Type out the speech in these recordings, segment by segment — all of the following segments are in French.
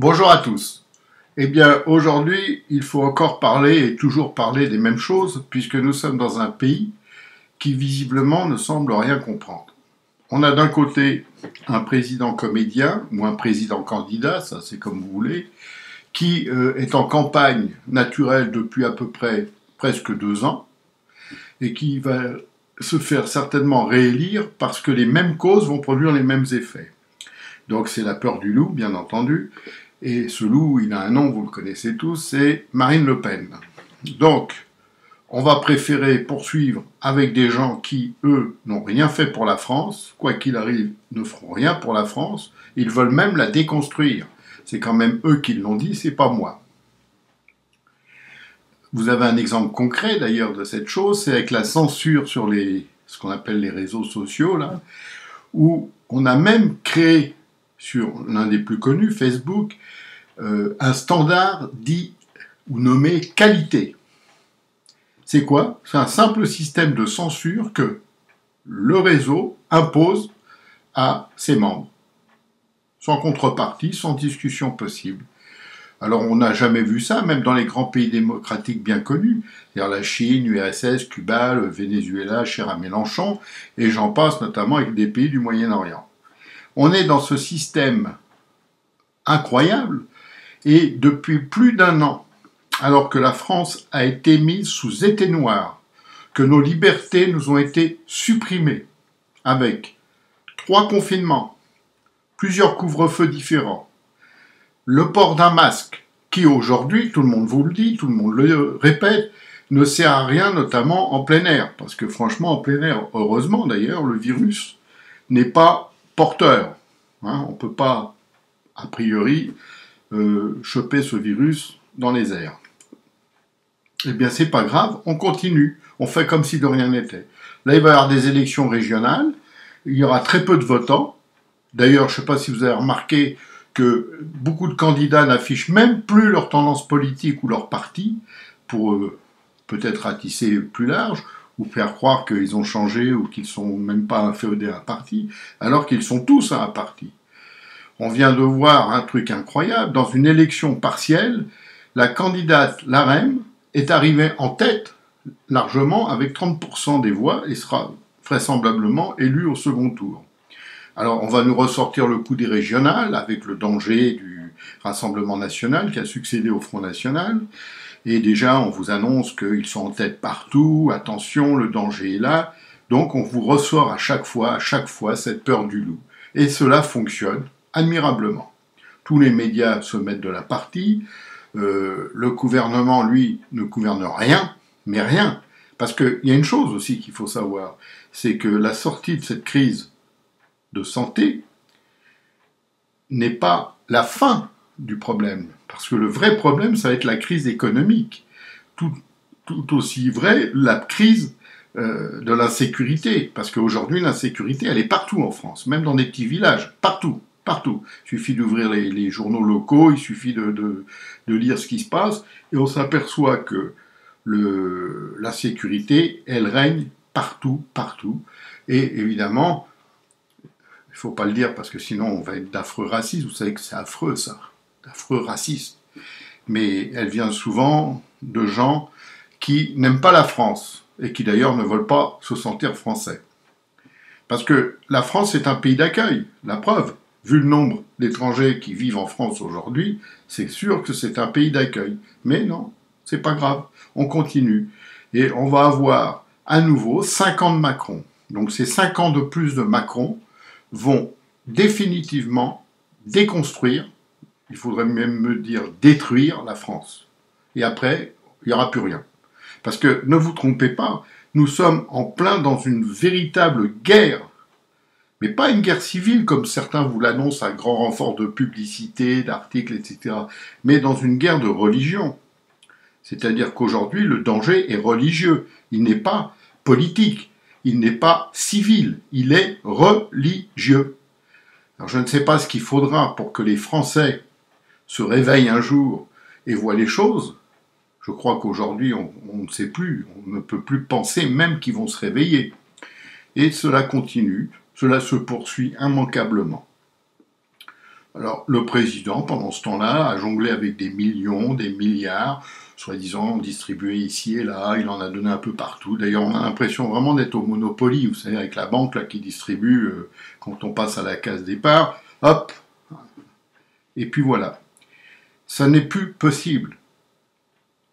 Bonjour à tous. Eh bien, aujourd'hui, il faut encore parler et toujours parler des mêmes choses, puisque nous sommes dans un pays qui visiblement ne semble rien comprendre. On a d'un côté un président comédien, ou un président candidat, ça c'est comme vous voulez, qui est en campagne naturelle depuis à peu près presque 2 ans, et qui va se faire certainement réélire parce que les mêmes causes vont produire les mêmes effets. Donc c'est la peur du loup, bien entendu. Et ce loup, il a un nom, vous le connaissez tous, c'est Marine Le Pen. Donc, on va préférer poursuivre avec des gens qui, eux, n'ont rien fait pour la France, quoi qu'il arrive, ne feront rien pour la France, ils veulent même la déconstruire. C'est quand même eux qui l'ont dit, c'est pas moi. Vous avez un exemple concret d'ailleurs de cette chose, c'est avec la censure sur ce qu'on appelle les réseaux sociaux, là, où on a même créé sur l'un des plus connus, Facebook, un standard dit ou nommé qualité. C'est quoi? C'est un simple système de censure que le réseau impose à ses membres, sans contrepartie, sans discussion possible. Alors on n'a jamais vu ça, même dans les grands pays démocratiques bien connus, c'est-à-dire la Chine, l'URSS, Cuba, le Venezuela, cher à Mélenchon, et j'en passe notamment avec des pays du Moyen-Orient. On est dans ce système incroyable, et depuis plus d'1 an, alors que la France a été mise sous été noir, que nos libertés nous ont été supprimées, avec 3 confinements, plusieurs couvre-feux différents, le port d'un masque, qui aujourd'hui, tout le monde vous le dit, tout le monde le répète, ne sert à rien, notamment en plein air, parce que franchement, en plein air, heureusement d'ailleurs, le virus n'est pas porteur. On ne peut pas, a priori, choper ce virus dans les airs. Eh bien, c'est pas grave, on continue, on fait comme si de rien n'était. Là, il va y avoir des élections régionales, il y aura très peu de votants. D'ailleurs, je ne sais pas si vous avez remarqué que beaucoup de candidats n'affichent même plus leur tendance politique ou leur parti, pour peut-être ratisser plus large, ou faire croire qu'ils ont changé ou qu'ils ne sont même pas inféodés à un parti, alors qu'ils sont tous à un parti. On vient de voir un truc incroyable, dans une élection partielle, la candidate LaREM est arrivée en tête, largement, avec 30% des voix, et sera vraisemblablement élue au second tour. Alors, on va nous ressortir le coup des régionales, avec le danger du Rassemblement national qui a succédé au Front national, et déjà, on vous annonce qu'ils sont en tête partout, attention, le danger est là, donc on vous ressort à chaque fois, cette peur du loup. Et cela fonctionne admirablement. Tous les médias se mettent de la partie, le gouvernement, lui, ne gouverne rien, mais rien. Parce qu'il y a une chose aussi qu'il faut savoir, c'est que la sortie de cette crise de santé n'est pas la fin du problème. Parce que le vrai problème, ça va être la crise économique. Tout aussi vrai, la crise de l'insécurité. Parce qu'aujourd'hui, l'insécurité, elle est partout en France, même dans des petits villages, partout. Partout. Il suffit d'ouvrir les journaux locaux, il suffit de lire ce qui se passe, et on s'aperçoit que la sécurité, elle règne partout, partout. Et évidemment, il ne faut pas le dire parce que sinon on va être d'affreux racistes. Vous savez que c'est affreux ça, d'affreux racistes. Mais elle vient souvent de gens qui n'aiment pas la France, et qui d'ailleurs ne veulent pas se sentir français. Parce que la France est un pays d'accueil, la preuve. Vu le nombre d'étrangers qui vivent en France aujourd'hui, c'est sûr que c'est un pays d'accueil. Mais non, c'est pas grave, on continue. Et on va avoir à nouveau 5 ans de Macron. Donc ces 5 ans de plus de Macron vont définitivement déconstruire, il faudrait même me dire détruire la France. Et après, il n'y aura plus rien. Parce que, ne vous trompez pas, nous sommes en plein dans une véritable guerre. Mais pas une guerre civile, comme certains vous l'annoncent à grand renfort de publicité, d'articles, etc. Mais dans une guerre de religion. C'est-à-dire qu'aujourd'hui, le danger est religieux. Il n'est pas politique. Il n'est pas civil. Il est religieux. Alors je ne sais pas ce qu'il faudra pour que les Français se réveillent un jour et voient les choses. Je crois qu'aujourd'hui, on ne sait plus. On ne peut plus penser même qu'ils vont se réveiller. Et cela continue. Cela se poursuit immanquablement. Alors, le président, pendant ce temps-là, a jonglé avec des millions, des milliards, soi-disant distribués ici et là, il en a donné un peu partout. D'ailleurs, on a l'impression vraiment d'être au Monopoly, vous savez, avec la banque là, qui distribue quand on passe à la case départ, hop, et puis voilà. Ça n'est plus possible.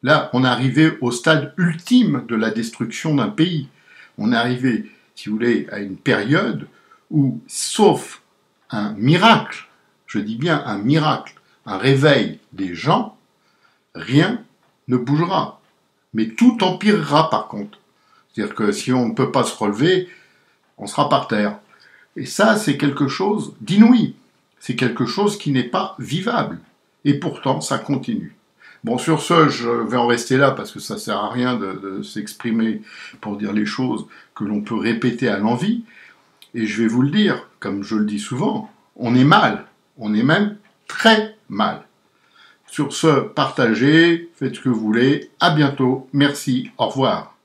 Là, on est arrivé au stade ultime de la destruction d'un pays. On est arrivé, si vous voulez, à une période où, sauf un miracle, je dis bien un miracle, un réveil des gens, rien ne bougera. Mais tout empirera par contre. C'est-à-dire que si on ne peut pas se relever, on sera par terre. Et ça, c'est quelque chose d'inouï. C'est quelque chose qui n'est pas vivable. Et pourtant, ça continue. Bon, sur ce, je vais en rester là parce que ça sert à rien de s'exprimer pour dire les choses que l'on peut répéter à l'envi. Et je vais vous le dire, comme je le dis souvent, on est mal. On est même très mal. Sur ce, partagez, faites ce que vous voulez. À bientôt. Merci. Au revoir.